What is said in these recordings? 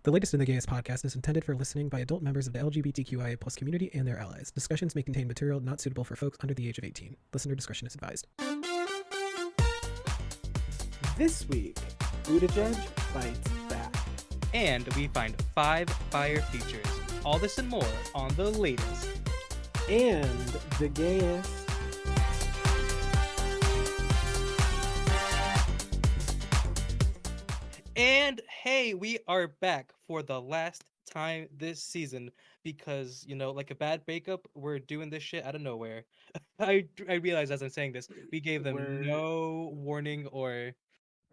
The latest in the Gayest podcast is intended for listening by adult members of the LGBTQIA plus community and their allies. Discussions may contain material not suitable for folks under the age of 18. Listener discretion is advised. This week, Buttigieg fights back. And we find 5 fire features. All this and more on the latest. And the Gayest. And hey, we are back for the last time this season because, like a bad breakup, we're doing this shit out of nowhere. I realize as I'm saying this, we gave them no warning or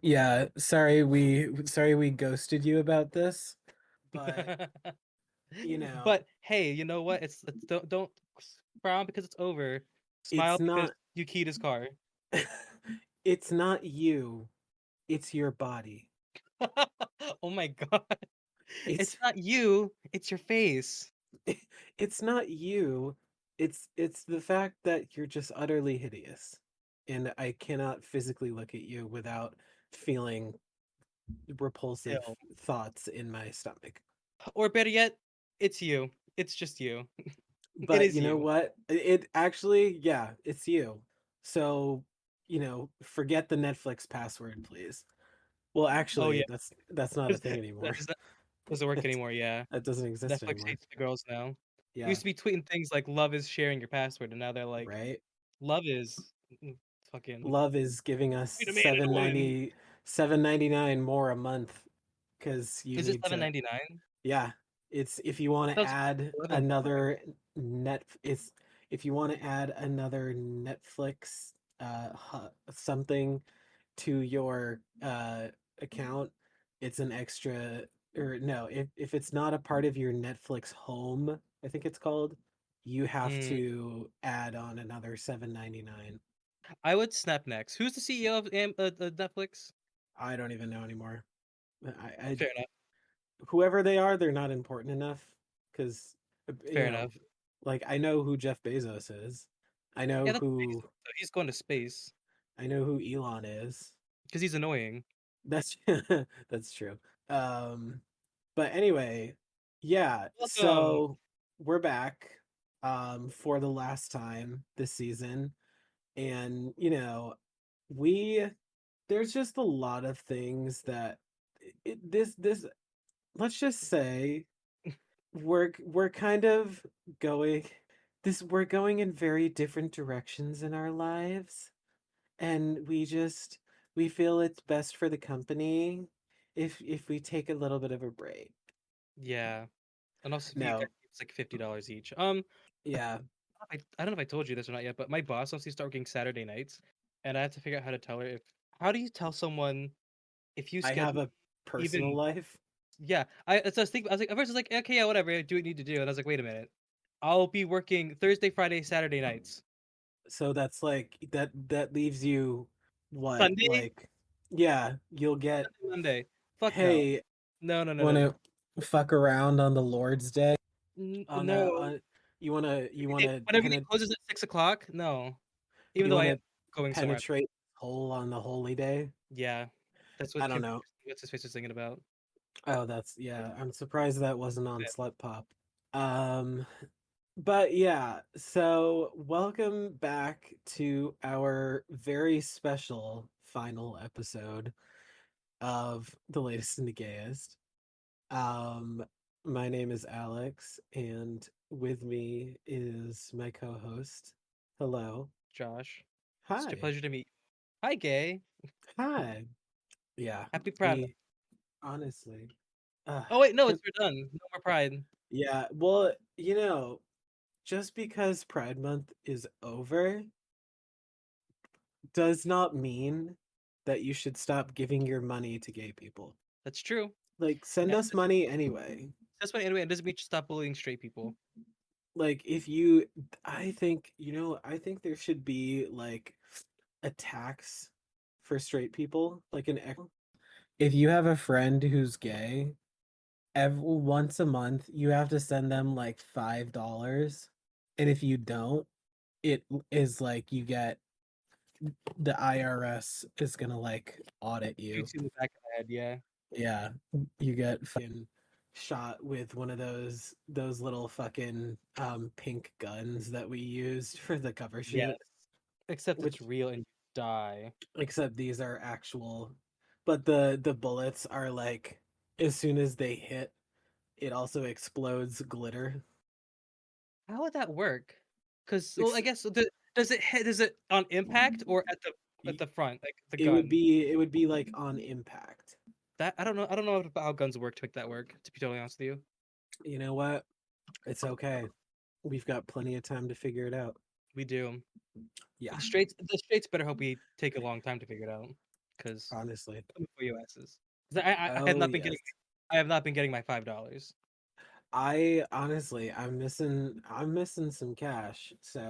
Yeah, sorry we ghosted you about this. But But hey, you know what? It's don't frown because it's over. Smile it's because not you keyed his car. it's not you. It's your body. Oh my god. It's It's not you, it's your face. it's not you. It's the fact that you're just utterly hideous. And I cannot physically look at you without feeling repulsive Ew. thoughts in my stomach. Or better yet, it's you. It's just you. But is you know you. what? It actually, yeah, it's you. So, forget the Netflix password, please. Well, Oh actually, yeah. that's not a thing anymore. That doesn't work It's- anymore, yeah. that doesn't exist Netflix anymore. hates the girls now. We Yeah, used to be tweeting things like love is sharing your password, and now they're like, right? love is fucking Love is giving us wait a man and a woman. 7.99 more a month because you Is it need to. 7.99? Yeah, it's if you want to That's add 11. another it's if you want to add another Netflix something to your account, it's an extra, or no, if it's not a part of your Netflix home, I think it's called, you have Mm, to add on another 7.99. I would snap next. Who's the CEO of Netflix? I don't even know anymore. I Fair enough. whoever they are, they're not important enough because you Fair know, enough. like I know who Jeff Bezos is. I know Yeah, that's who amazing. So he's going to space I know who Elon is. because he's annoying. That's that's true. Um, but anyway, yeah. Welcome. So we're back for the last time this season, and we there's just a lot of things that this let's just say we're kind of going we're going in very different directions in our lives, and we feel it's best for the company if we take a little bit of a break. Yeah. And also, if you guys, No, it's like $50 each. yeah, I don't know if I told you this or not yet, but my boss wants to start working Saturday nights, and I have to figure out how to tell her if. How do you tell someone if you I have schedule a personal even? life, Yeah, so I was thinking. I was like, at first, I was like, okay, yeah, whatever, I do what you need to do, and I was like, wait a minute, I'll be working Thursday, Friday, Saturday nights, so that's like that leaves you what, Sunday, like, yeah, you'll get, Monday. Fuck no, hey, no, no, no, no, want no, to fuck around on the Lord's Day, no. you want to When everything closes at 6 o'clock, no. Even you though want I am to going somewhere. penetrate hole on the holy day. Yeah, that's I what don't Kim. know. What's his face was thinking about. Oh, that's, yeah. I'm surprised that wasn't on Slut Pop. Um, but yeah, so welcome back to our very special final episode of The Latest and the Gayest. Um, my name is Alex, and with me is my co-host. Hello. Josh. Such a Hi. pleasure to meet you. Hi, gay. Hi. Yeah, Happy Pride Month. we honestly. Uh, Oh wait, no, can, we're done. No more Pride. yeah, well, just because Pride Month is over does not mean that you should stop giving your money to gay people. That's true. Like, send And us money anyway. that's why anyway, it doesn't mean you should stop bullying straight people. Like, if you, I think, I think there should be like a tax for straight people, like if you have a friend who's gay, once a month you have to send them like $5, and if you don't, it is like you get, the IRS is gonna like audit you. Shoots you in the back of the head, yeah. Yeah, you get fucking shot with one of those little fucking pink guns that we used for the cover Yes. shoot, Except it's which real and you die. except these are actual, but the bullets are like as soon as they hit, it also explodes glitter. How would that work? Because well, I Ex- guess does it hit? Is it on impact or at y- the front, like the it would gun? be it would be like on impact. That I don't know. I don't know about how guns work to make that work. To be totally honest with you, You know what? It's okay. We've got plenty of time to figure it out. we do. Yeah, The straights better hope we take a long time to figure it out. Because honestly. coming for you asses. 'Cause I have Oh not been getting yes. I have not been getting my $5. I honestly, I'm missing some cash. So,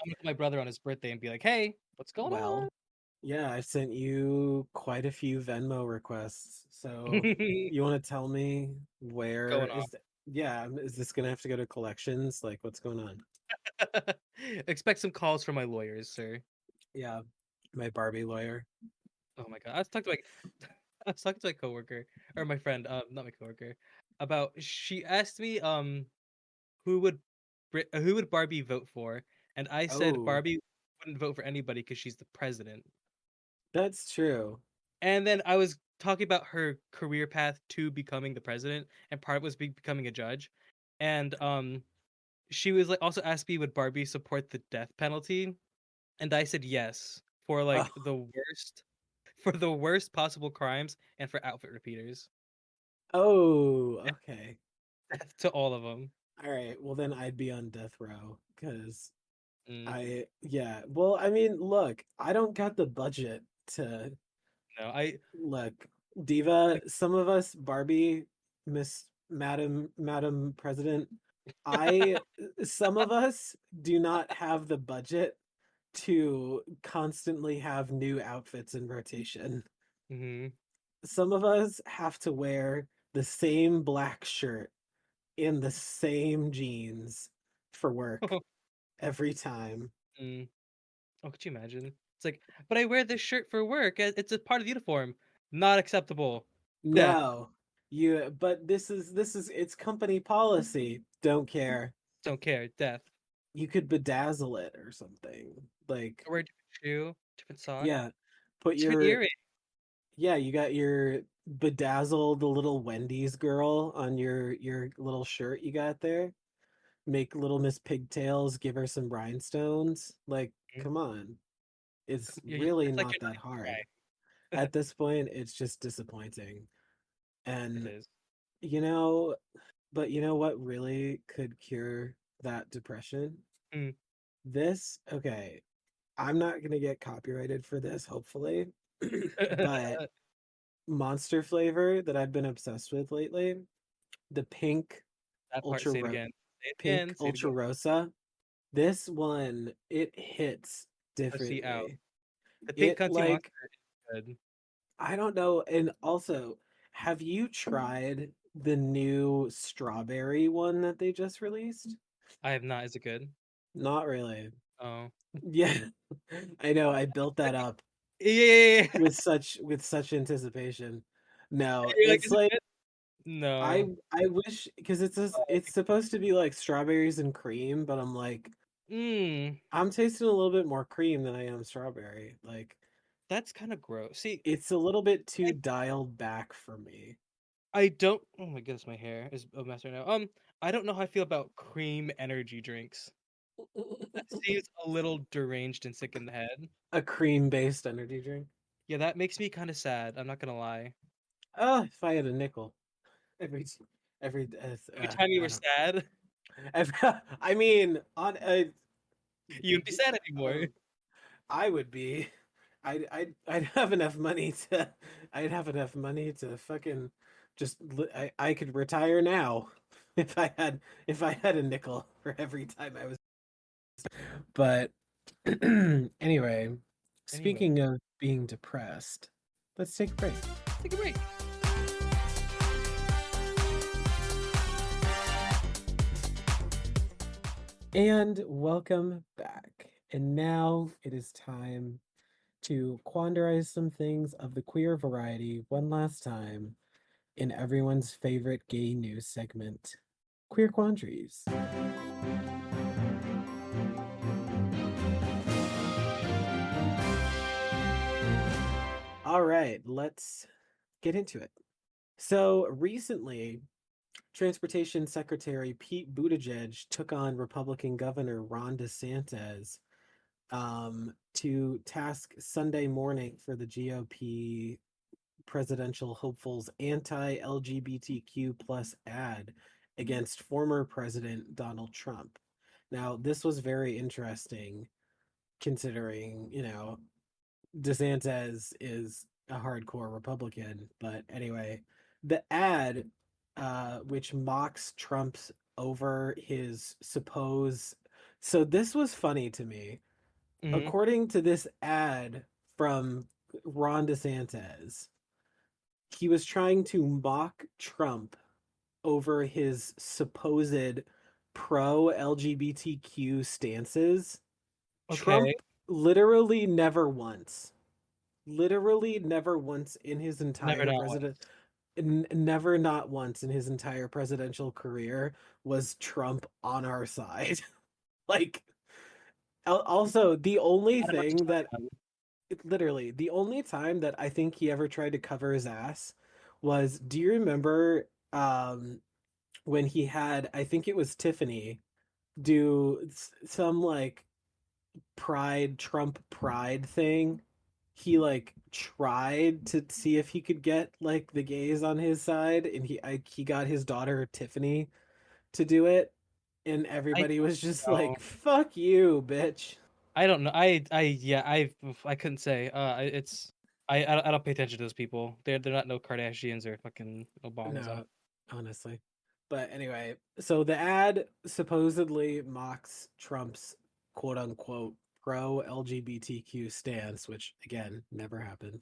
I'm gonna call my brother on his birthday and be like, "Hey, what's going on?" well, yeah, I sent you quite a few Venmo requests. So, you want to tell me where Going is yeah, is this gonna have to go to collections? Like, what's going on? on. Expect some calls from my lawyers, sir. Yeah, my Barbie lawyer. Oh my god, I was talking to my I was talking to my coworker or my friend, not my coworker, about she asked me who would who would Barbie vote for, and I said Oh, Barbie wouldn't vote for anybody because she's the president. that's true. And then I was talking about her career path to becoming the president, and part was becoming a judge. And she was like also asked me would Barbie support the death penalty, and I said yes for Oh, like the worst possible crimes and for outfit repeaters. oh, okay. Death to all of them. All right. Well, then I'd be on death row because Mm, yeah. Well, I mean, look, I don't got the budget to no, I look. Diva, some of us, Barbie, Miss Madam President, I, some of us do not have the budget to constantly have new outfits in rotation. mhm. Some of us have to wear the same black shirt in the same jeans for work every time. Mm. Oh, could you imagine? It's like, but I wear this shirt for work. It's a part of the uniform. Not acceptable. Death. No, but this is it's company policy. Don't care. Don't care. Death. You could bedazzle it or something. Like, I wear a different shoe, different sock, yeah, put different your earring. yeah, you got your bedazzle the little Wendy's girl on your little shirt you got there. Make little Miss Pigtails, give her some rhinestones. Like, Mm. come on. It's You really it's like not you're not that hard. even At this point, it's just disappointing. trying. It And is. you know, but you know what really could cure that depression? Mm. Okay, I'm not gonna get copyrighted for this, hopefully. But Monster flavor that I've been obsessed with lately, the That part. ultra Say it ro- again. Say it pink again. Say it ultra again. rosa. This one, it hits Pussy out. differently. The pink It cunty monster like is good. I don't know. And also, have you tried the new strawberry one that they just released? I have not. Is it good? Not really. Oh. Yeah, I know. I built that up Yeah. with such anticipation. No, You're like, it's is it like good? No. I wish because it's supposed to be like strawberries and cream, but I'm like Mm. I'm tasting a little bit more cream than I am strawberry. Like That's kind of gross. See, it's a little bit too I dialed back for me. I don't. Oh my goodness, my hair is a mess right now. I don't know how I feel about cream energy drinks. That seems a little deranged and sick in the head. A cream-based energy drink. Yeah, that makes me kind of sad. I'm not gonna lie. Oh, if I had a nickel every every Every time you I were don't sad, every, I mean on a you wouldn't be sad anymore. um, I would be I'd have enough money to I'd have enough money to fucking I could retire now if I had a nickel for every time I was but anyway, Anyway, speaking of being depressed, let's take a break. take a break. And welcome back. And now it is time to quandarize some things of the queer variety one last time in everyone's favorite gay news segment, Queer Quandaries. All right, let's get into it. So recently, Transportation Secretary Pete Buttigieg took on Republican Governor Ron DeSantis to task Sunday morning for the GOP presidential hopeful's anti-LGBTQ plus ad against former President Donald Trump. Now, this was very interesting considering, DeSantis is a hardcore Republican. But anyway, the ad, which mocks Trump's over his supposed. So this was funny to me. Hmm. According to this ad from Ron DeSantis, he was trying to mock Trump over his supposed pro LGBTQ stances. Okay. Trump literally never once in his Never entire not one. never not once in his entire presidential career was Trump on our side. Like, also the only I don't know what thing to that tell you. literally the only time that I think he ever tried to cover his ass was, do you remember when he had, I think it was Tiffany, do some like Trump pride thing. He like tried to see if he could get like the gays on his side, and he got his daughter Tiffany to do it, and I everybody was just don't know. like, "Fuck you, bitch." I don't know. Yeah, I couldn't say. It's I don't pay attention to those people. They're not no Kardashians or fucking Obamas. I No, don't. honestly. But anyway, so the ad supposedly mocks Trump's quote unquote pro LGBTQ stance, which again never happened.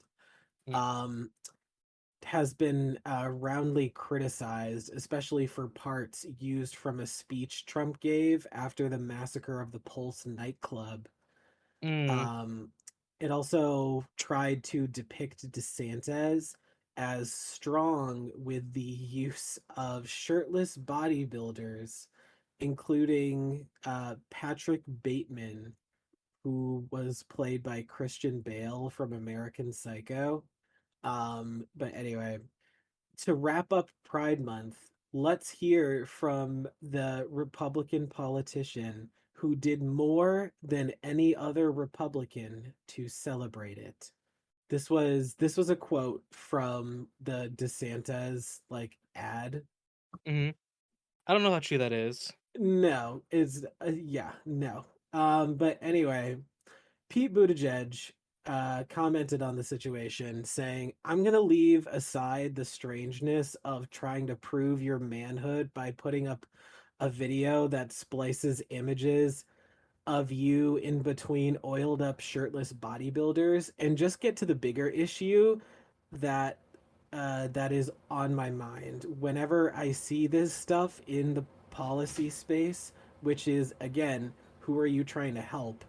Mm, Um, has been roundly criticized, especially for parts used from a speech Trump gave after the massacre of the Pulse nightclub. mm, Um, it also tried to depict DeSantis as strong with the use of shirtless bodybuilders, including Patrick Bateman, who was played by Christian Bale from American Psycho. But anyway, to wrap up Pride Month, let's hear from the Republican politician who did more than any other Republican to celebrate it. This was a quote from the DeSantis like ad. mm. I don't know how true that is. No, is yeah, no. But anyway, Pete Buttigieg commented on the situation, saying, "I'm going to leave aside the strangeness of trying to prove your manhood by putting up a video that splices images of you in between oiled up shirtless bodybuilders and just get to the bigger issue that that is on my mind whenever I see this stuff in the policy space, which is again, who are you trying to help?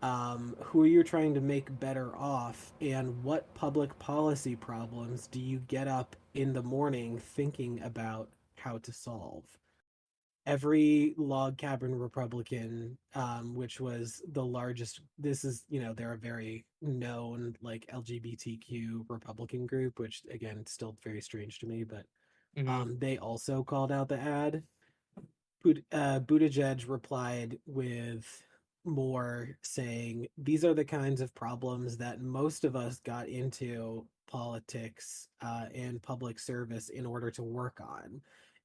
Who are you trying to make better off? And what public policy problems do you get up in the morning thinking about how to solve? Every log cabin Republican, which was the largest, this is, they're a very known like LGBTQ Republican group, which again, still very strange to me, but Hmm. they also called out the ad. Buttigieg replied with more, saying, "These are the kinds of problems that most of us got into politics and public service in order to work on.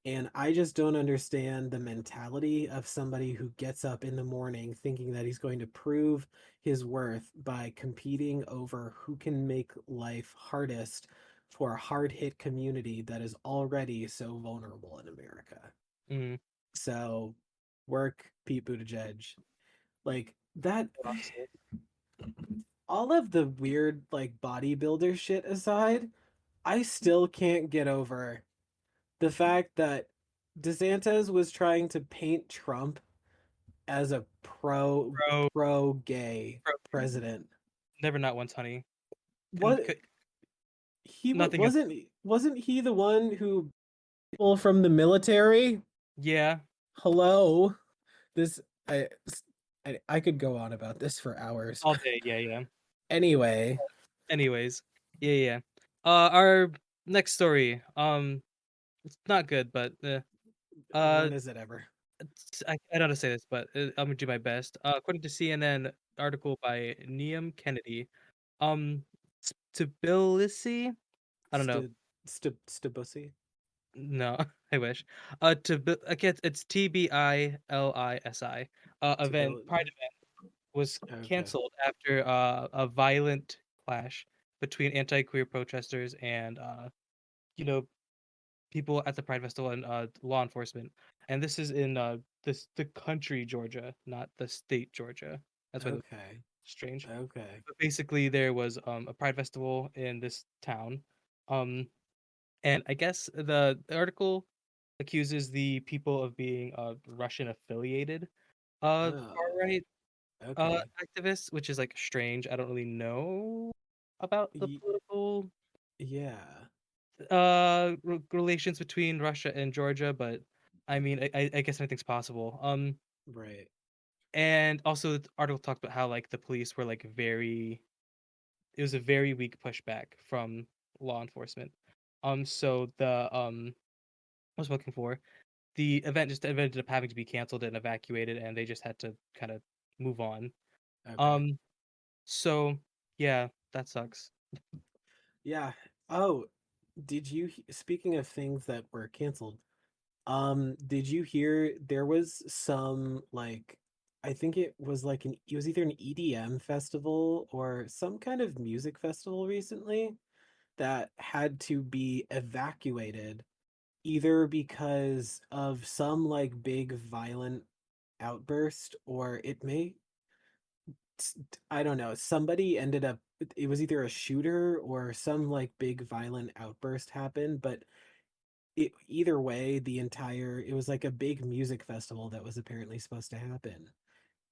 And I just don't understand the mentality of somebody who gets up in the morning thinking that he's going to prove his worth by competing over who can make life hardest for a hard hit community that is already so vulnerable in America." Mm. So, work Pete Buttigieg. Like that, all of the weird like bodybuilder shit aside, I still can't get over the fact that DeSantis was trying to paint Trump as a Bro, pro gay bro, president. never not once, honey. Couldn't What could. Nothing of wasn't he the one who people from the military? yeah, Hello, this I I could go on about this for hours. all day. Yeah, yeah. Anyway, Anyways, yeah, yeah. Our next story. It's not good, but uh, when is it ever? I don't know how to say this, but I'm gonna do my best. According to CNN article by Neam Kennedy, Tbilisi. I don't know. St Stibussy? No, I wish. I guess it's TBILISI. Event Stibil Pride was Okay. canceled after a violent clash between anti-queer protesters and you know people at the Pride Festival and law enforcement. And this is in the country Georgia, not the state Georgia. That's why it's Okay. strange. Okay. But basically, there was a Pride Festival in this town, um, and I guess the article accuses the people of being Russian affiliated far Oh, right okay. activists, which is like strange. I don't really know about the Y political yeah. relations between Russia and Georgia, but I mean, I guess anything's possible. Right. And also the article talked about how like the police were like it was a very weak pushback from law enforcement. So I was looking for the event just ended up having to be canceled and evacuated, and they just had to kind of move on. Okay. Um, so yeah, that sucks. Yeah. Oh, speaking of things that were canceled, did you hear there was some like I think it was either an EDM festival or some kind of music festival recently that had to be evacuated either because of some like big violent outburst or I don't know, somebody ended up it was either a shooter or some like big violent outburst happened, but either way, it was like a big music festival that was apparently supposed to happen,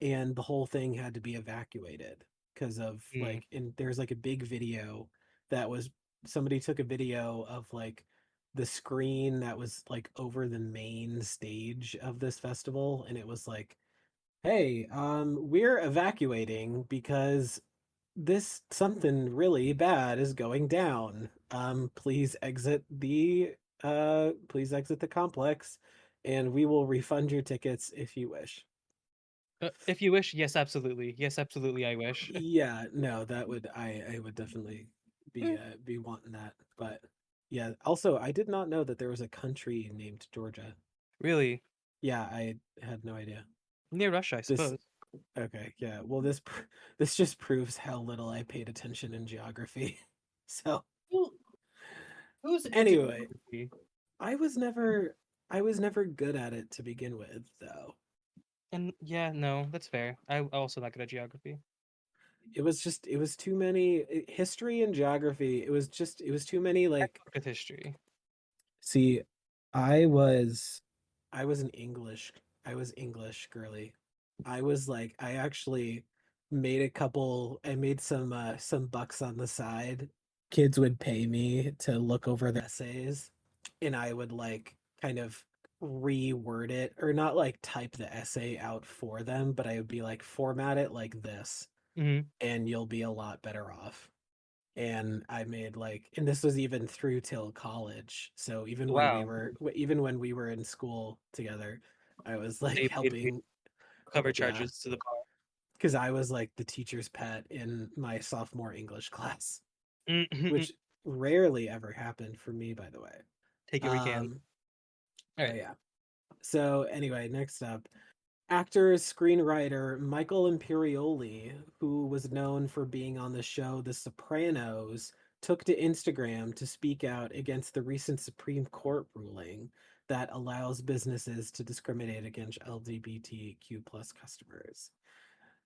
and the whole thing had to be evacuated because of Mm, and there's like a big video that was somebody took a video of like the screen that was like over the main stage of this festival, and it was like, hey, we're evacuating because this something really bad is going down. Please exit the complex and we will refund your tickets if you wish. if you wish, yes, absolutely, yes, absolutely, I wish. Yeah, no, that would I would definitely be wanting that. But yeah, also I did not know that there was a country named Georgia. Really, Yeah, I had no idea. near Russia, I This suppose. Okay, yeah. Well, this just proves how little I paid attention in geography. So, Who who's into anyway, geography? I was never I was never good at it to begin with, though. And yeah, no, that's fair. I also not good at geography. It was too many history and geography. It was too many I like suck at history. see, I was I was an English I was English girly. I actually I made some bucks on the side. Kids would pay me to look over their essays and I would like kind of reword it or not like type the essay out for them, but I would be like format it like this Hmm. and you'll be a lot better off. And I made like and this was even through till college. So Wow, even when we were in school together, I was like they paid me helping. cover Yeah, charges to the bar. because I was like the teacher's pet in my sophomore English class, Mhm. which rarely ever happened for me, by the way. Take it we can. Um, All but right. yeah. So anyway, next up, actor screenwriter Michael Imperioli, who was known for being on the show The Sopranos, took to Instagram to speak out against the recent Supreme Court ruling that allows businesses to discriminate against LGBTQ plus customers.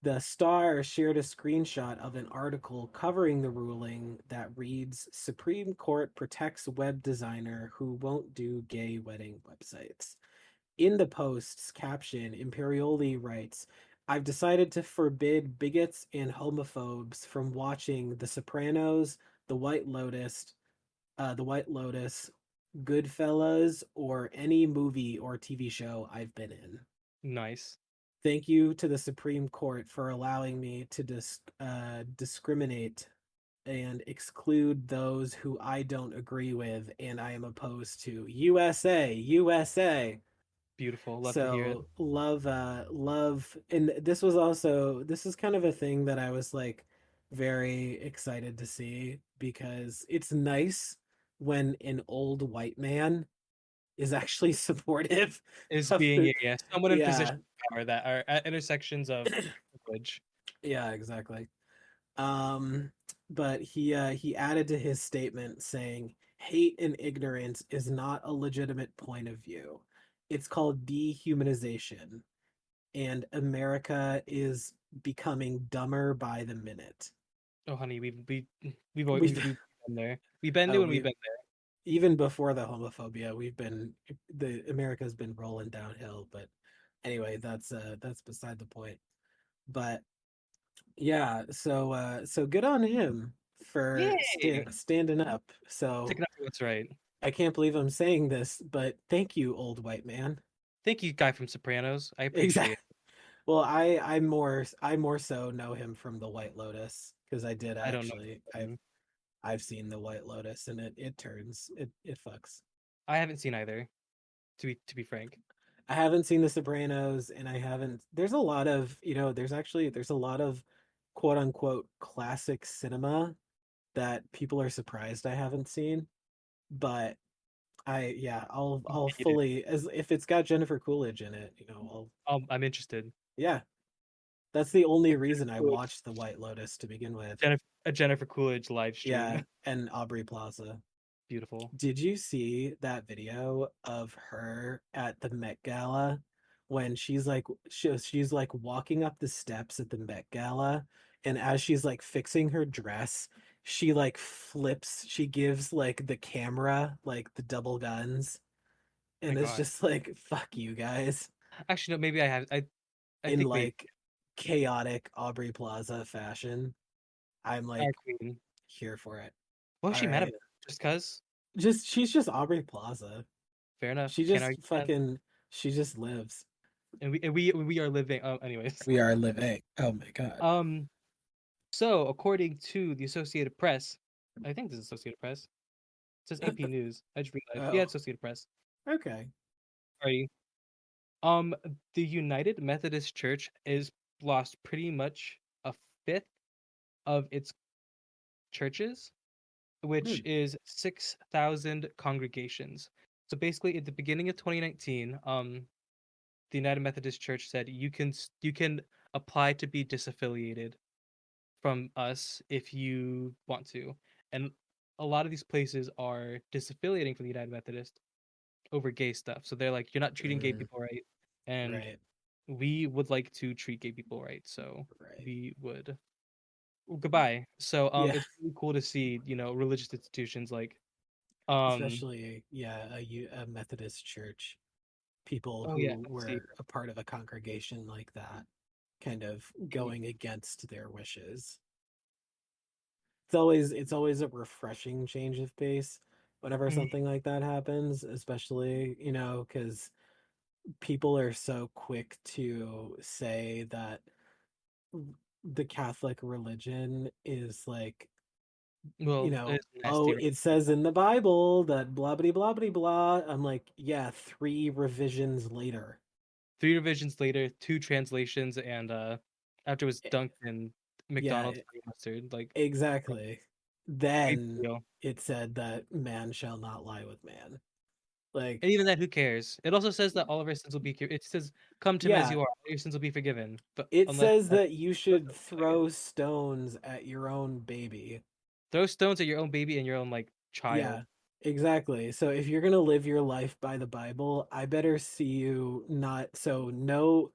The Star shared a screenshot of an article covering the ruling that reads Supreme Court protects web designer who won't do gay wedding websites. In the post's caption, Imperioli writes, I've decided to forbid bigots and homophobes from watching The Sopranos, The White Lotus, The White Lotus, Goodfellas, or any movie or TV show I've been in. Nice. Thank you to the Supreme Court for allowing me to discriminate and exclude those who I don't agree with and I am opposed to. USA, USA. Beautiful. Love to hear it. So love, and this is kind of a thing that I was like very excited to see because it's nice when an old white man is actually supportive Is of being, the, yeah, yeah, someone in yeah. position of power that are at intersections of privilege. Yeah, exactly. Um, but he added to his statement saying, "Hate and ignorance is not a legitimate point of view. It's called dehumanization, and America is becoming dumber by the minute." Oh, honey, We've we've been there. We've been there oh when we've we been there. even before the homophobia, the America's been rolling downhill. But anyway, that's beside the point. But yeah, so good on him for Yay! standing up. So Sticking up for what's right. I can't believe I'm saying this, but thank you, old white man. Thank you, guy from Sopranos. I appreciate Exactly. it. Well, I more so know him from the White Lotus because I did I don't actually. know. I've seen the White Lotus and it fucks. I haven't seen either, to be frank. I haven't seen The Sopranos and I haven't. There's a lot of, there's a lot of quote unquote classic cinema that people are surprised I haven't seen. But I'll Hate it. fully, as if it's got Jennifer Coolidge in it, I'm interested. yeah. That's the only Like reason I Coolidge, watched The White Lotus to begin with. A Jennifer Coolidge live Yeah, stream. and Aubrey Plaza. Beautiful. Did you see that video of her at the Met Gala when she's like walking up the steps at the Met Gala, and as she's like fixing her dress, she like flips, she gives like the camera like the double guns, My and it's God. just like fuck you guys Actually, no. Maybe I have. I in think maybe like chaotic Aubrey Plaza fashion. I'm our like queen. here for it. What was All she mad right. about? Just cause? Just she's just Aubrey Plaza. Fair enough. She Can't just argue that. fucking she just lives. We are living. Anyways. We are living. Oh my god. Um. So according to the Associated Press, I think this is Associated Press. It says AP News. I just realized. Yeah, Oh, it's Associated Press. okay. Alrighty. Um. The United Methodist Church is lost pretty much a fifth of its churches, which Hmm. is 6,000 congregations. So basically, at the beginning of 2019, the United Methodist Church said you can apply to be disaffiliated from us if you want to, and a lot of these places are disaffiliating from the United Methodist over gay stuff. So they're like, you're not treating gay Mm, people right, and right, we would like to treat gay people right. So right. we would. Goodbye. So Yeah, it's really cool to see religious institutions like um especially a Methodist church. People oh yeah, who let's see. were a part of a congregation like that, kind of Okay. going against their wishes. It's always a refreshing change of pace whenever Mhm. something like that happens, especially, because people are so quick to say that the Catholic religion is like, Well, it's oh, nasty, right? it says in the Bible that blah blah blah blah blah. I'm like, yeah, three revisions later. Three revisions later, two translations, and after it was Eh, dunked in Yeah, McDonald's honey mustard, like exactly. big Then deal. it said that man shall not lie with man. Like, And even that, who cares? It also says that all of our sins will be. It says, "Come to me as yeah, you are; all your sins will be forgiven." But it unless says that's that you should throw stones at your own baby. throw stones at your own baby and your own like Yeah, child. exactly. So if you're gonna live your life by the Bible, I better see you not. So no,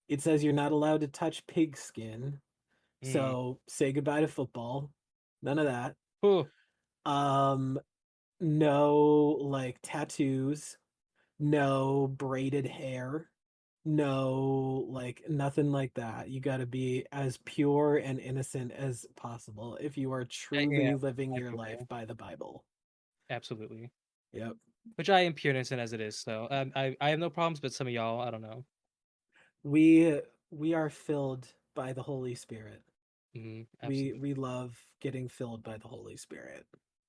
it says you're not allowed to touch pig skin. Mm. So say goodbye to football. None of that. Oh, Um, no like tattoos, no braided hair, no like nothing like that. You got to be as pure and innocent as possible if you are yeah, yeah, truly living your life everywhere. by the Bible. Absolutely. Yep. Which I am pure innocent as it is. So I have no problems, but some of y'all, I don't know. We are filled by the Holy Spirit. Absolutely. We love getting filled by the Holy Spirit.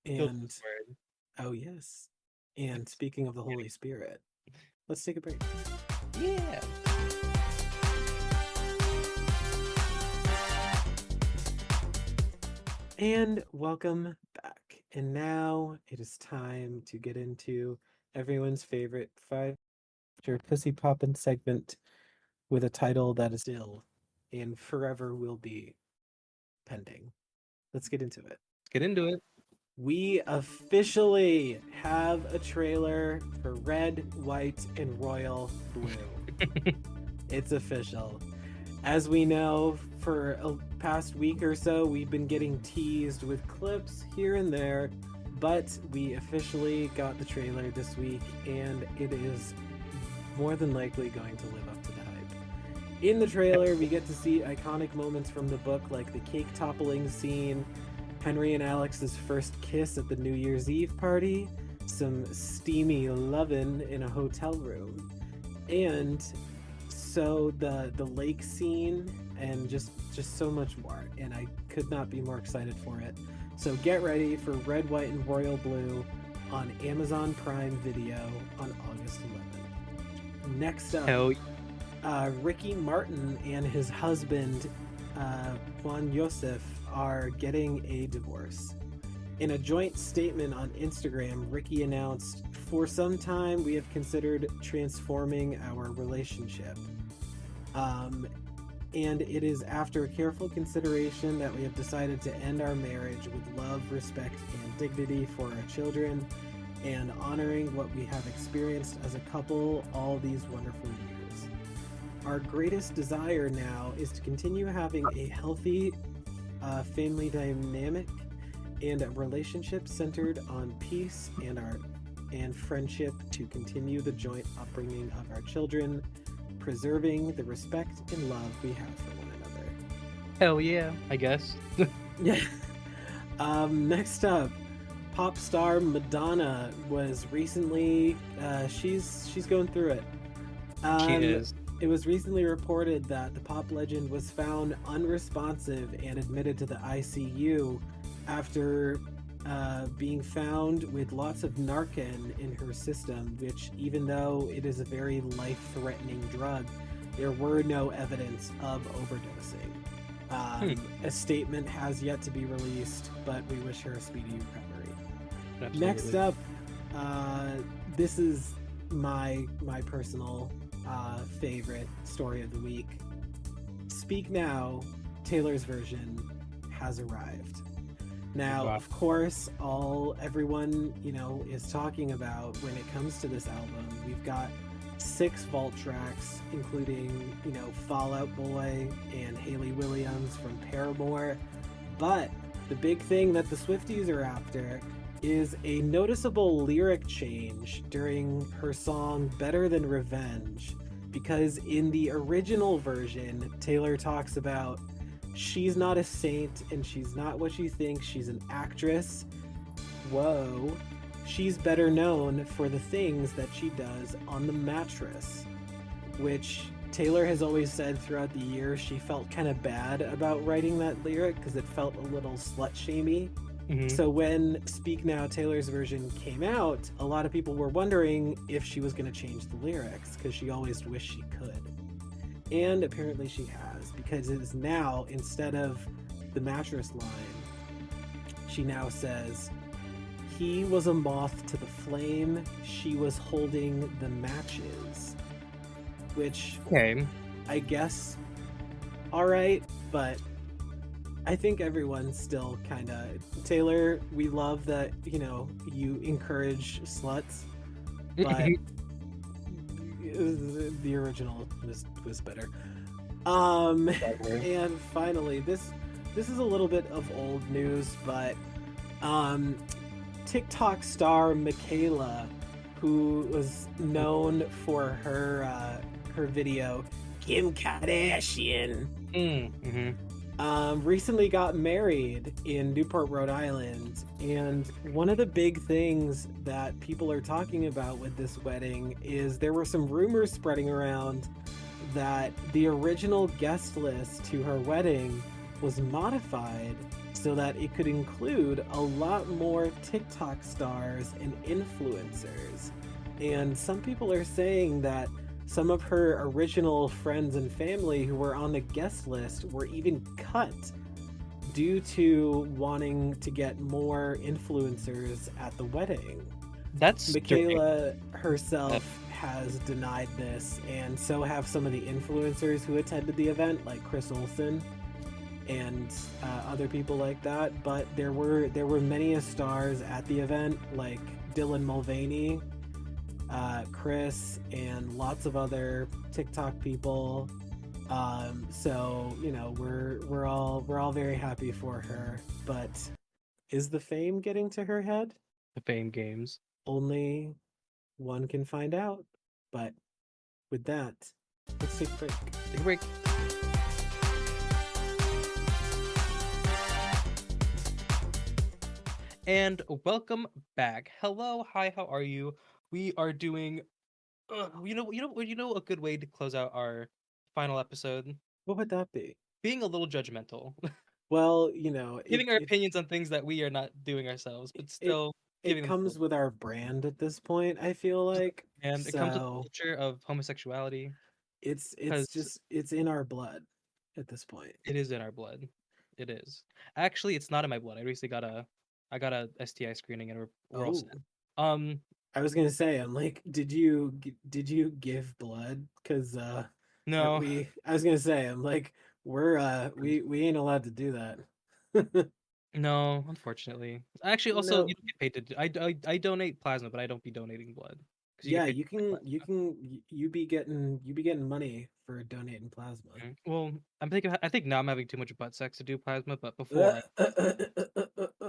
Filled And with the word. oh yes. And speaking of the Holy Spirit, let's take a break. Yeah. And welcome back. And now it is time to get into everyone's favorite pussy poppin' segment with a title that is still and forever will be pending. Let's get into it. Let's get into it. We officially have a trailer for Red, White, and Royal Blue. It's official. As we know, for a past week or so, we've been getting teased with clips here and there, but we officially got the trailer this week, and it is more than likely going to live up to the hype. In the trailer, we get to see iconic moments from the book, like the cake toppling scene, Henry and Alex's first kiss at the New Year's Eve party, some steamy lovin' in a hotel room, and so the lake scene, and just so much more. And I could not be more excited for it. So get ready for Red, White, and Royal Blue on Amazon Prime Video on August 11th. Next up, Ricky Martin and his husband Juan Josef are getting a divorce. In a joint statement on Instagram, Ricky announced, "For some time, we have considered transforming our relationship. And it is after careful consideration that we have decided to end our marriage with love, respect, and dignity for our children, and honoring what we have experienced as a couple all these wonderful years. Our greatest desire now is to continue having a healthy family dynamic and a relationship centered on peace and friendship, to continue the joint upbringing of our children, preserving the respect and love we have for one another." Hell yeah, I guess. Yeah. Next up, pop star Madonna was recently she's going through it. She is. It was recently reported that the pop legend was found unresponsive and admitted to the ICU after being found with lots of Narcan in her system, which, even though it is a very life-threatening drug, there were no evidence of overdosing. A statement has yet to be released, but we wish her a speedy recovery. Absolutely. Next up, this is my personal favorite story of the week. Speak Now, Taylor's version, has arrived. Now, Wow. of course, everyone, is talking about when it comes to this album, we've got 6 vault tracks, including, Fall Out Boy and Hayley Williams from Paramore. But the big thing that the Swifties are after is a noticeable lyric change during her song Better Than Revenge, because in the original version, Taylor talks about she's not a saint and she's not what you think, she's an actress. Whoa. She's better known for the things that she does on the mattress, which Taylor has always said throughout the year she felt kind of bad about writing that lyric because it felt a little slut-shamey. So when Speak Now, Taylor's version came out, a lot of people were wondering if she was going to change the lyrics, because she always wished she could. And apparently she has, because it is now, instead of the mattress line, she now says, "He was a moth to the flame, she was holding the matches." Which, Okay. I guess, alright, but I think everyone's still kind of... Taylor, we love that, you encourage sluts, but the original was better. And finally, this is a little bit of old news, but TikTok star Michaela, who was known for her video Kim Kardashian, recently got married in Newport, Rhode Island. And one of the big things that people are talking about with this wedding is there were some rumors spreading around that the original guest list to her wedding was modified so that it could include a lot more TikTok stars and influencers. And some people are saying that some of her original friends and family who were on the guest list were even cut due to wanting to get more influencers at the wedding. That's strange. Michaela herself has denied this, and so have some of the influencers who attended the event, like Chris Olsen and other people like that. But there were many stars at the event, like Dylan Mulvaney, Chris, and lots of other TikTok people. So we're all very happy for her. But is the fame getting to her head? The Fame Games. Only one can find out. But with that, let's take a break. Take a break. And welcome back. Hello, hi, how are you? We are doing, a good way to close out our final episode. What would that be? Being a little judgmental, Well, giving our opinions on things that we are not doing ourselves, but it still it giving them. comes with our brand at this point, I feel like. And it comes with the So culture of homosexuality it's because just it's in our blood at this point. it is in our blood. It is. Actually, it's not in my blood. I got a STI screening and we're all Oh, set. Um, I was gonna say, I'm like, did you give blood? Because no, I was gonna say, I'm like, we ain't allowed to do that. no, unfortunately. Actually, also, No, you don't get paid to I donate plasma, but I don't be donating blood because you get yeah, paid to you donate can you plasma. can you be getting money for donating plasma. Well, I think now I'm having too much butt sex to do plasma, but before I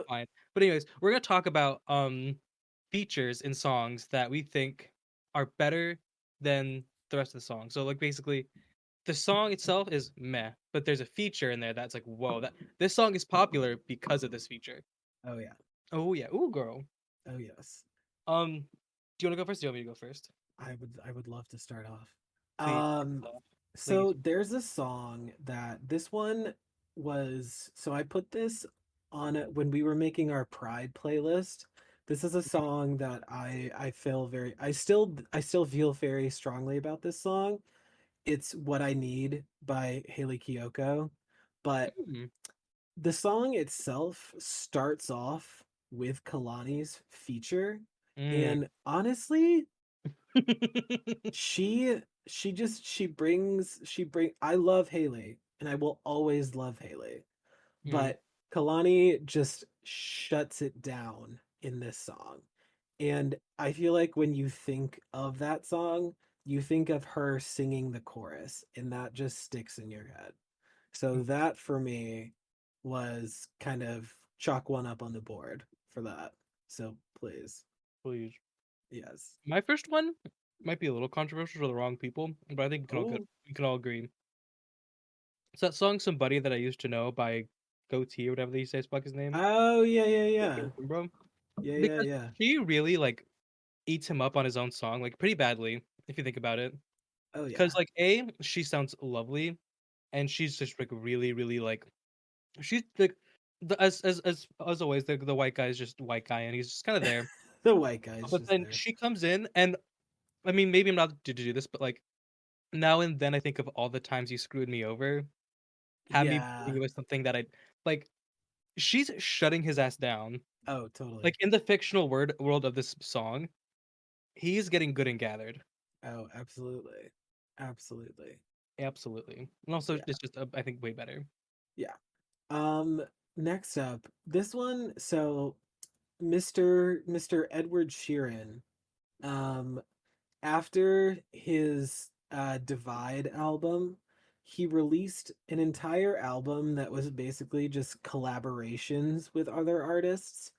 fine. But anyways, we're gonna talk about features in songs that we think are better than the rest of the song. So like basically the song itself is meh, but there's a feature in there that's like, whoa, that this song is popular because of this feature. Oh yeah. Oh yeah, ooh girl. Oh yes. Do you want to go first? Do you want me to go first? I would love to start off. Please, Um please. so there's a song that this one was so I put this on it when we were making our Pride playlist. This is a song that I feel very I still feel very strongly about this song. It's What I Need by Haley Kiyoko, but Mm. the song itself starts off with Kalani's feature, Mm. and honestly, she brings I love Haley and I will always love Haley, Mm. but Kalani just shuts it down in this song. And I feel like when you think of that song, you think of her singing the chorus, and that just sticks in your head. So that for me was kind of chalk one up on the board for that. So please, Please. yes. My first one might be a little controversial for the wrong people, but I think Oh, we can all agree. It's that song "Somebody That I Used to Know" by Goatee or whatever they say spell his name. oh yeah, yeah, yeah, Bro. yeah, yeah, Because yeah. she really like eats him up on his own song, like pretty badly, if you think about it. Oh Because yeah. like she sounds lovely, and she's just like really, really like she's like as always the white guy is just white guy, and he's just kind of there. The white guy's But just then there. she comes in, and I mean maybe I'm not to do this, but like now and then I think of all the times you screwed me over, had me Yeah. believing it was something that I like. She's shutting his ass down. Oh, Like totally. in the fictional world of this song, he's getting good and gathered. Oh, absolutely. Absolutely. Absolutely. And also Yeah. it's just I think way better. Yeah. Um Next up, this one, so Mr. Edward Sheeran, um after his Divide album, he released an entire album that was basically just collaborations with other artists,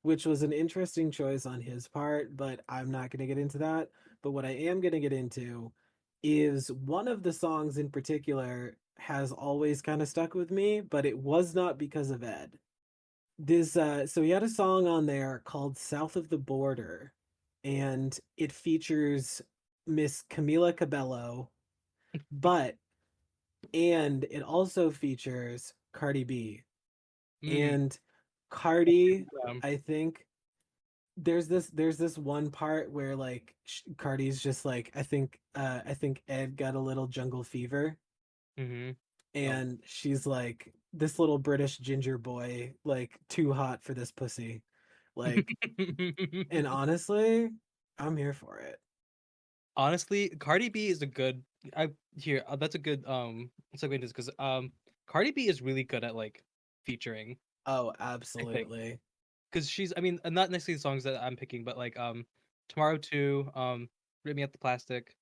which was an interesting choice on his part, but I'm not going to get into that. But what I am going to get into is one of the songs in particular. has always kind of stuck with me, but it was not because of Ed. This so he had a song on there called South of the Border, and it features Miss Camila Cabello, but and it also features Cardi B. Mm. And Cardi, Um, I think there's this one part where like Cardi's just like I think Ed got a little jungle fever, mm-hmm. Oh. and she's like this little British ginger boy like too hot for this pussy. Like, and honestly, I'm here for it. Honestly, Cardi B is a good. I here. That's a good segue into this because Cardi B is really good at like featuring. Oh, I think absolutely. because she's. I mean, not necessarily songs that I'm picking, but like Tomorrow Too, Rip Me Up the Plastic,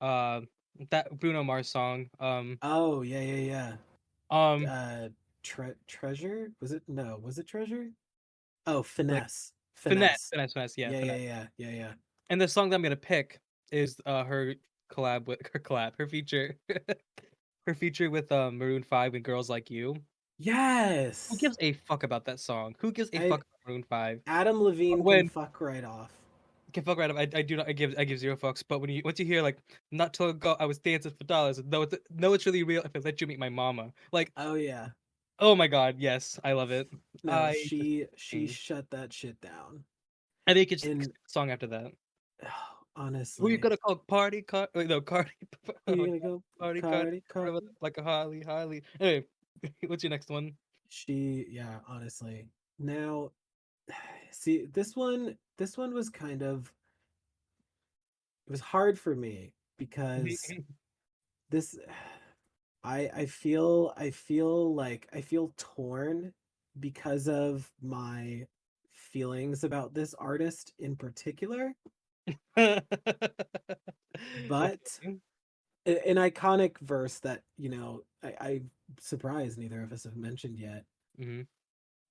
uh, that Bruno Mars song, Oh, yeah, yeah, yeah. um, Treasure? Was it? No, was it Treasure? Oh, like Finesse. Finesse, Finesse. Finesse, Finesse, yeah, Yeah, yeah, Finesse. yeah, yeah, yeah. And the song that I'm gonna pick is her her feature her feature with Maroon 5 and Girls Like You. Who Yes. gives a fuck about that song? Who gives a I fuck about Maroon 5? Adam Levine But can when fuck right off. can fuck right up, I do not I give zero fucks. But when you once you hear like not till ago I was dancing for dollars, no it's really real if I let you meet my mama. Like, Oh yeah. oh my god, yes, I love it. No, I just she shut that shit down. I think it's And song after that. Who you honestly, gonna call party car? Wait, no, Cardi. who Oh you my gonna god, go? party car, Cardi, Cardi. like a Harley, Harley. Anyway, what's your next one? Yeah, honestly. Now, see, this one was kind of, it was hard for me because this, I feel torn because of my feelings about this artist in particular, but Okay. an iconic verse that, you know, I surprised neither of us have mentioned yet. Hmm.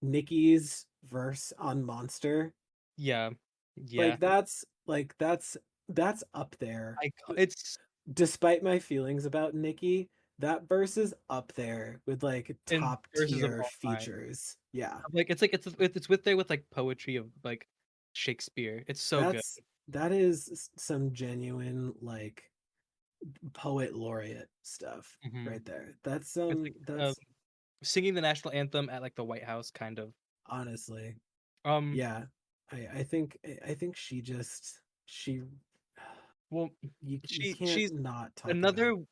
Nicki's verse on Monster. Yeah, yeah. Like that's up there. It's Despite my feelings about Nicki, that verse is up there with like in top verses of tier all time. features. Yeah. Like it's with there with like poetry of like Shakespeare. It's so good. That is some genuine like poet laureate stuff Hmm. right there. It's like That's singing the national anthem at like the White House, kind of. honestly. Um, Yeah. I think she just she well, you can't she's not talk another about.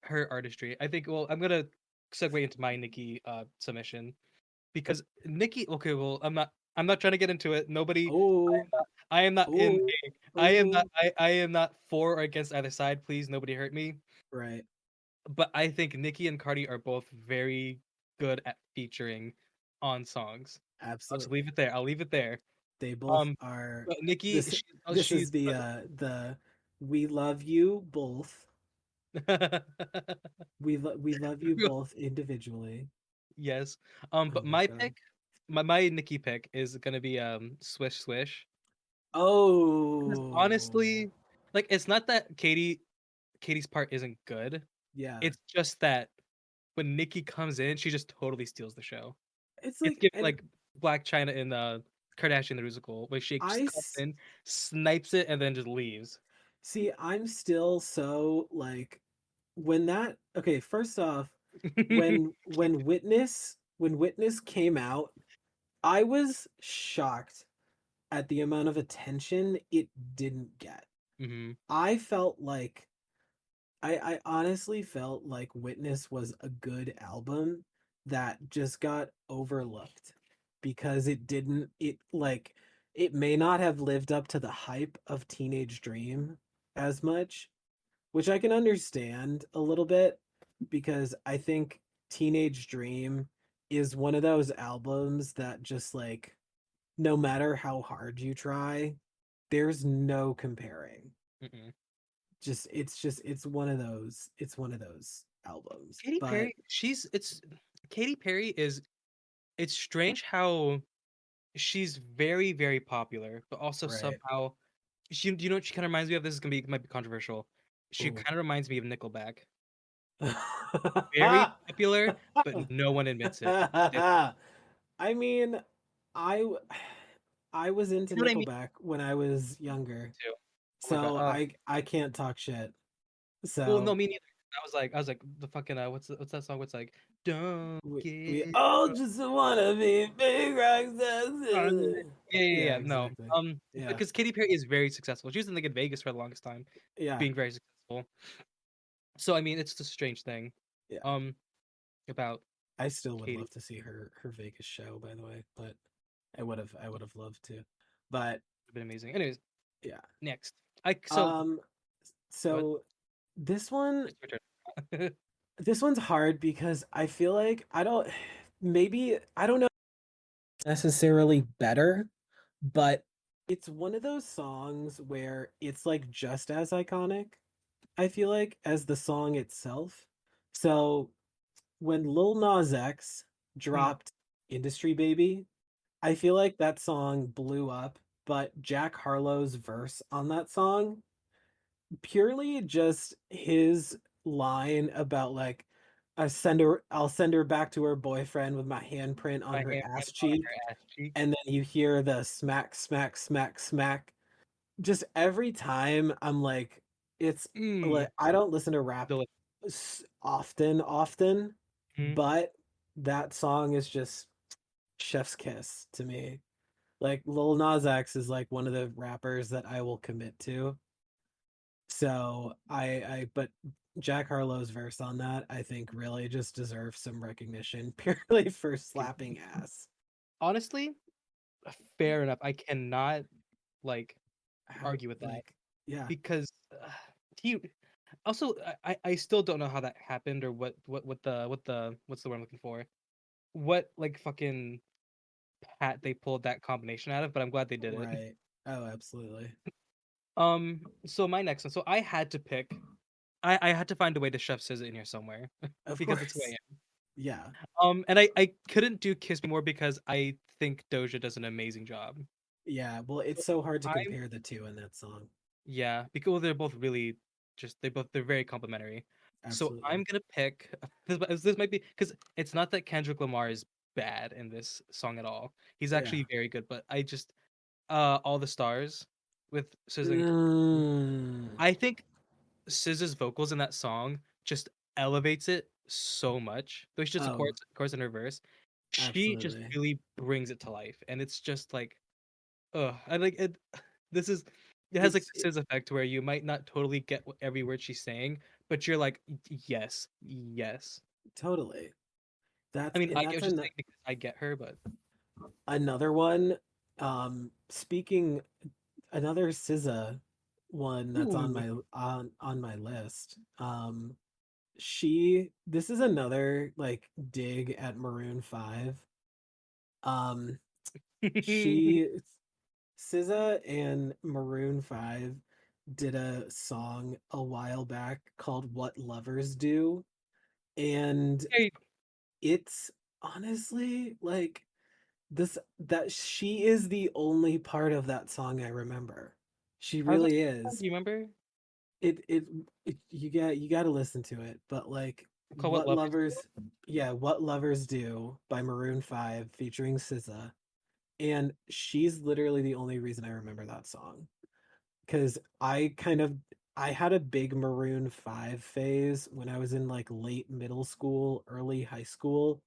her artistry. I think. Well, I'm gonna segue into my Nikki submission because Nikki. Okay, well, I'm not trying to get into it. Nobody. Oh, I am not in. oh, I am not. oh, I am not for or against either side. Please, nobody hurt me. right. But I think Nicki and Cardi are both very good at featuring on songs. I'll just leave Absolutely. it there. I'll leave it there. They both Um, are but Nicki, this this she's is the we love you both. We love you both individually. yes. Oh But my my god. pick, my Nicki pick is gonna be Swish Swish. Because Oh. honestly, like it's not that Katie's part isn't good. Yeah. It's just that when Nicki comes in, she just totally steals the show. It's It's like, giving and like Black China in Kardashian the musical, where she I just comes s- in, snipes it, and then just leaves. see I'm still so like when that okay, first off, when Witness came out, I was shocked at the amount of attention it didn't get. Hmm. I felt like I honestly felt like Witness was a good album that just got overlooked because it didn't it like it may not have lived up to the hype of Teenage Dream as much, which I can understand a little bit because I think Teenage Dream is one of those albums that just like no matter how hard you try, there's no comparing. Mm-mm. It's one of those albums. Katy But Perry, Katy Perry is it's strange how she's very very popular, but also right. somehow she you know what she kind of reminds me of. This is gonna be might be controversial. She Oh, kind of reminds me of Nickelback. Very popular, but no one admits it. Still. I mean, I w- I was into You know what I mean? Nickelback when I was younger, Too. Oh my god. so I can't talk shit. Well, no, So me neither. I was like the fucking what's that song? What's like, don't we get all just wanna be big rock yeah, stars. yeah, Yeah, yeah. No, exactly. Yeah, because Katy Perry is very successful. She was in like in Vegas for the longest time, yeah, being very successful. So I mean, it's a strange thing, yeah. um, about I still would Katy. love to see her Vegas show, by the way, but I would have loved to. But Have been amazing. Anyways, yeah. next, I so Um what? so this one It's your turn. this one's hard because I feel like I don't know necessarily better, but it's one of those songs where it's like just as iconic, I feel like, as the song itself. So when Lil Nas X Hmm, dropped Industry Baby, I feel like that song blew up, but Jack Harlow's verse on that song, purely just his line about like I'll send her back to her boyfriend with my handprint on my her handprint ass on cheek, her ass cheek. and then you hear the smack smack smack smack. Just every time I'm like, it's Mm, like I don't listen to rap delicious. often, Mm. but that song is just chef's kiss to me. Like Lil Nas X is like one of the rappers that I will commit to. So but Jack Harlow's verse on that, I think, really just deserves some recognition purely for slapping ass. Honestly, fair enough. I cannot like How argue with that like yeah. because he also I still don't know how that happened or what the what's the word I'm looking for? What like fucking hat they pulled that combination out of, but I'm glad they did it. Right. Oh, absolutely. So my next one. So I had to pick. I had to find a way to shove SZA in here somewhere Of because it's who I course. Yeah. am. And I couldn't do Kiss Me More because I think Doja does an amazing job. Yeah. Well, it's So so hard to I'm compare the two in that song. yeah because well, they're both really just they're very complimentary. So Absolutely. I'm gonna pick this might be because it's not that Kendrick Lamar is bad in this song at all. He's Yeah. actually very good, but I just All the Stars with SZA and Chris. Mm. I think SZA's vocals in that song just elevates it so much. Though it's just a Oh, chorus and her verse. She just absolutely. really brings it to life, and it's just like, I like it. This is it has like It's the SZA effect where you might not totally get every word she's saying, but you're like, yes, yes. totally. I mean, I That's was just saying because I get her, but another one. Speaking another SZA one that's on ooh, my list. She this is another like dig at Maroon 5. Um, she SZA and Maroon 5 did a song a while back called What Lovers Do, and Hey, it's honestly like this that she is the only part of that song I remember. She how's that really song? Do is. you remember? It you got to listen to it, but like Call What Lovers Do? What Lovers Do by Maroon 5 featuring SZA, and she's literally the only reason I remember that song cuz I had a big Maroon 5 phase when I was in like late middle school, early high school.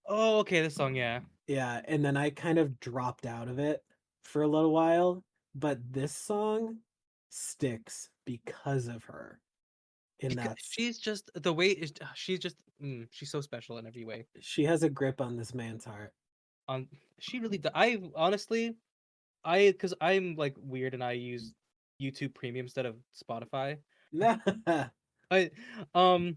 Oh, okay, this song, yeah. Yeah, and then I kind of dropped out of it for a little while, but this song sticks because of her. And Because that's she's just the way is she's just she's so special in every way. she has a grip on this man's heart. On She really I honestly because I'm like weird and I use YouTube Premium instead of Spotify. I um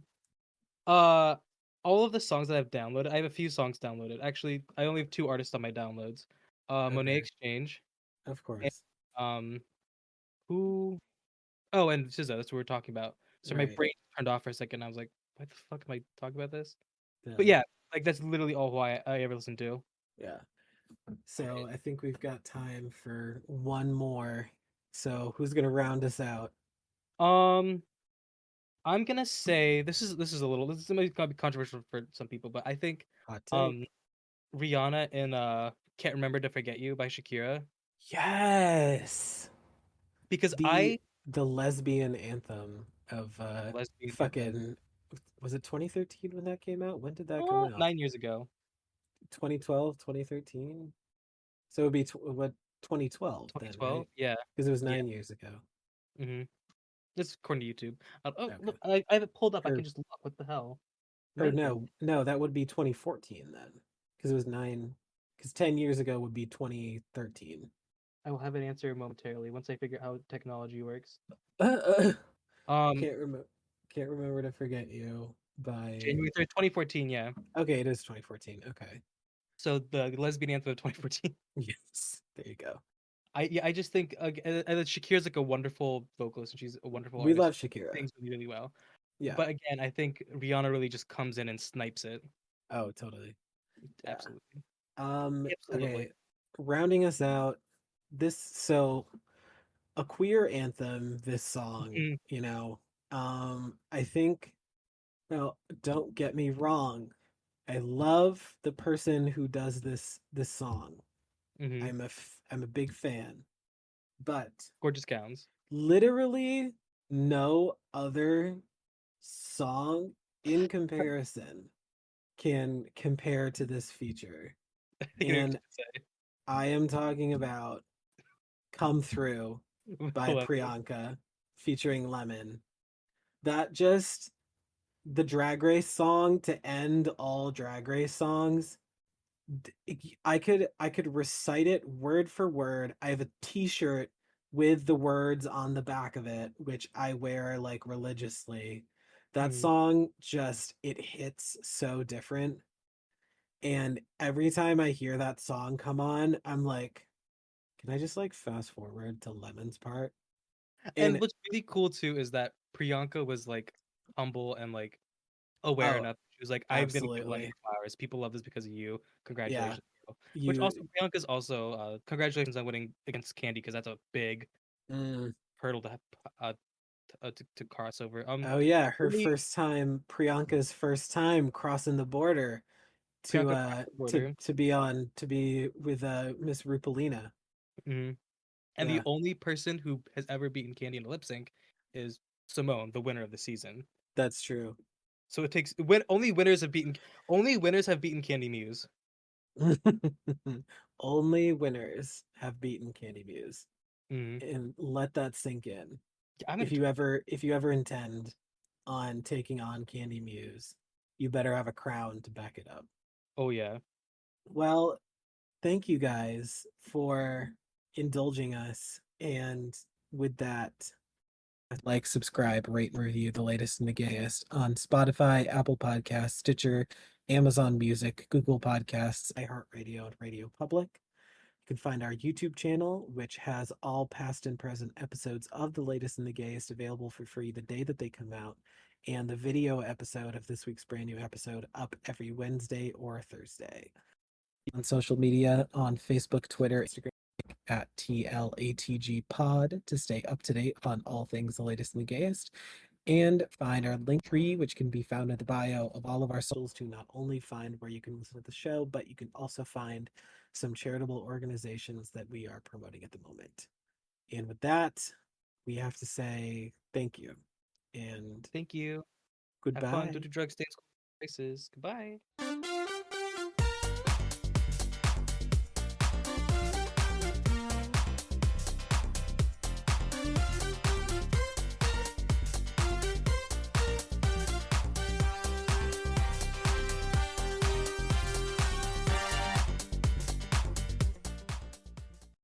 uh all of the songs that I've downloaded, I have a few songs downloaded. Actually, I only have two artists on my downloads. Monet Okay, Exchange of and course. um who oh and SZA, that's what we're talking about. So my Right. brain turned off for a second. I was like, why the fuck am I talking about this? But Yeah. yeah, like that's literally all who I ever listen to. Yeah. So I think we've got time for one more. So who's gonna round us out? Um I'm gonna say this is gonna be controversial for some people, but I think Hot um take. Rihanna in Can't Remember to Forget You by Shakira, Yes. because The I the lesbian anthem of lesbian anthem. fucking, was it 2013 when that came out? When did that come out? 9 years ago. 2012, 2013. So it would be what, 2012 then, right? 2012. Yeah. Because it was Yeah. 9 years ago. Mm-hmm. This according to YouTube. Oh, Okay. look, I have it pulled up. I can Or just look. What the hell? or When is? no, that would be 2014 then. Because it was 9, because 10 years ago would be 2013. I will have an answer momentarily once I figure out how technology works. Uh, Um, can't remember, can't remember to forget you by. January 3rd, 2014. Yeah. Okay, it is 2014. Okay. So the lesbian anthem of 2014. Yes. There you go. I just think and Shakira's like a wonderful vocalist and she's a wonderful We artist. love Shakira. Sings really, really well. Yeah. But again, I think Rihanna really just comes in and snipes it. Oh, totally. Yeah. Absolutely. Okay. Absolutely. Rounding us out, this, so a queer anthem, this song, Mm, I think, well, don't get me wrong. I love the person who does this song. mm-hmm. I'm a big fan, but Gorgeous gowns. literally no other song in comparison can compare to this feature. I know what you're And I am talking about Come Through gonna by say. Priyanka featuring Lemon. That just, the Drag Race song to end all Drag Race songs. I could recite it word for word. I have a t-shirt with the words on the back of it, which I wear like religiously. That Mm. song just, it hits so different. And every time I hear that song come on, I'm like, can I just like fast forward to Lemon's part? And And what's really cool too is that Priyanka was like humble and like aware oh, enough. She was like, "I'm gonna give Lemon absolutely. flowers. People love this because of you. Yeah. Congratulations." Girl." Which You also Priyanka's also congratulations on winning against Candy because that's a big mm, hurdle to have, to cross over. oh yeah, her Only first time, Priyanka's first time crossing the border to Priyanka crossed the to border. to be on, to be with Miss Rupalina. Mhm. And the Yeah, only person who has ever beaten Candy in a lip sync is Simone, the winner of the season. that's true. So it takes only winners have beaten Candy Muse. Only winners have beaten Candy Muse. Mhm. And let that sink in. I'm If gonna. you ever if you ever intend on taking on Candy Muse, you better have a crown to back it up. Oh yeah. Well, thank you guys for indulging us. And with that, like, subscribe, rate, and review the latest and the gayest on Spotify, Apple Podcasts, Stitcher, Amazon Music, Google Podcasts, iHeartRadio, and Radio Public. You can find our YouTube channel, which has all past and present episodes of the latest and the gayest available for free the day that they come out, and the video episode of this week's brand new episode up every Wednesday or Thursday. On social media on Facebook, Twitter, Instagram at TLATG Pod to stay up to date on all things the latest and the gayest. And find our link tree, which can be found in the bio of all of our socials, to not only find where you can listen to the show, but you can also find some charitable organizations that we are promoting at the moment. And with that, we have to say thank you and Thank you. Have fun. Don't goodbye. do drugs. Stay in school. Races. Goodbye.